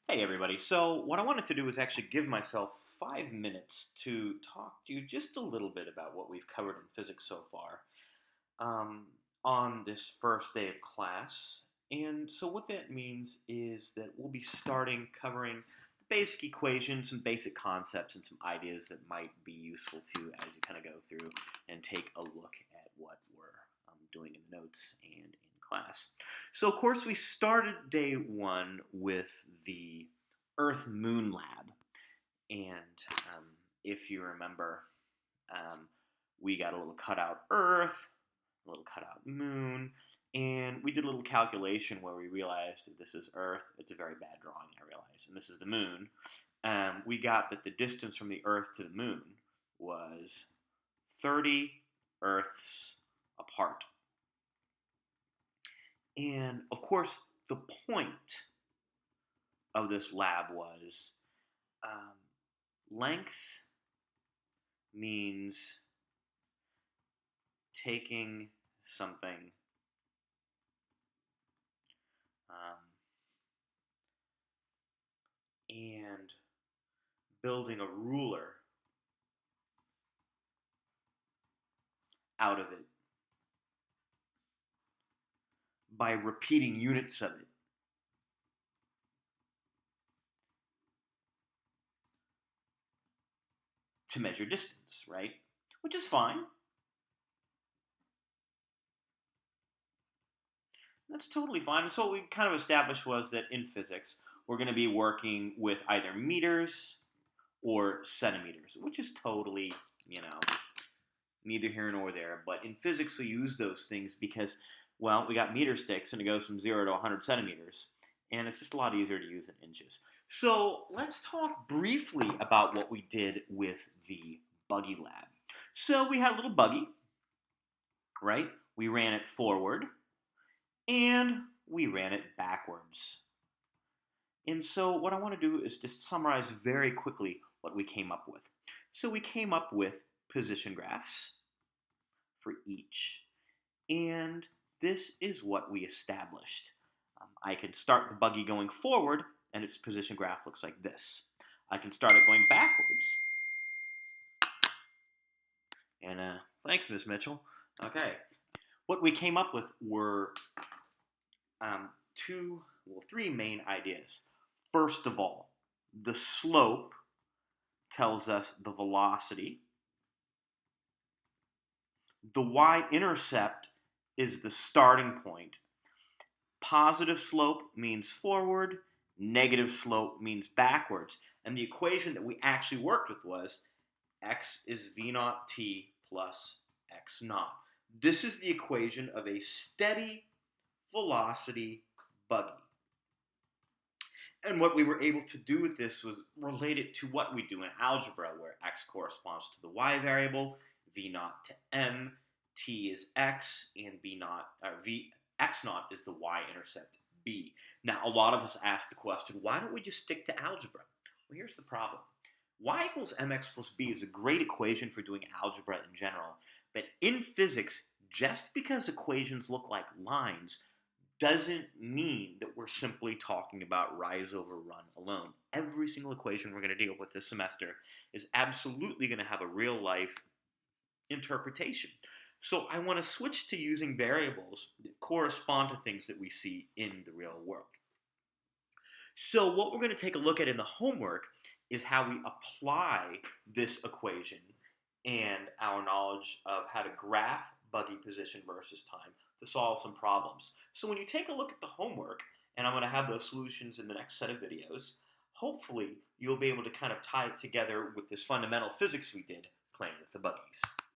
Hey everybody. So what I wanted to do is actually give myself 5 minutes to talk to you just a little bit about what we've covered in physics so far um, on this first day of class. And so what that means is that we'll be starting covering the basic equations, some basic concepts, and some ideas that might be useful to you as you kind of go through and take a look at what we're doing in the notes and in class. So, of course, we started day one with the Earth Moon Lab. And if you remember, um, we got a little cutout Earth, a little cutout Moon, and we did a little calculation where we realized that this is Earth. It's a very bad drawing, I realize, and this is the Moon. We got that the distance from the Earth to the Moon was 30 Earths apart. And of course, the point of this lab was length means taking something and building a ruler out of it by repeating units of it. To measure distance, right? Which is fine. That's totally fine. And so what we kind of established was that in physics, we're going to be working with either meters or centimeters, which is totally, neither here nor there. But in physics, we use those things because, well, we got meter sticks and it goes from 0 to 100 centimeters. And it's just a lot easier to use in inches. So let's talk briefly about what we did with the buggy lab. So we had a little buggy, right? We ran it forward and we ran it backwards. And so what I want to do is just summarize very quickly what we came up with. So we came up with position graphs for each, and this is what we established. I can start the buggy going forward, and its position graph looks like this. I can start it going backwards. And thanks, Miss Mitchell. Okay. What we came up with were three main ideas. First of all, the slope tells us the velocity. The y-intercept is the starting point. Positive slope means forward, negative slope means backwards. And the equation that we actually worked with was x is v naught t plus x naught. This is the equation of a steady velocity buggy. And what we were able to do with this was relate it to what we do in algebra, where x corresponds to the y variable, v naught to m, t is x, and x naught is the y-intercept b. Now, a lot of us ask the question, why don't we just stick to algebra? Well, here's the problem. Y equals mx plus b is a great equation for doing algebra in general, but in physics, just because equations look like lines doesn't mean that we're simply talking about rise over run alone. Every single equation we're going to deal with this semester is absolutely going to have a real life interpretation. So I want to switch to using variables that correspond to things that we see in the real world. So what we're going to take a look at in the homework is how we apply this equation and our knowledge of how to graph buggy position versus time to solve some problems. So when you take a look at the homework, and I'm going to have those solutions in the next set of videos, hopefully you'll be able to kind of tie it together with this fundamental physics we did playing with the buggies.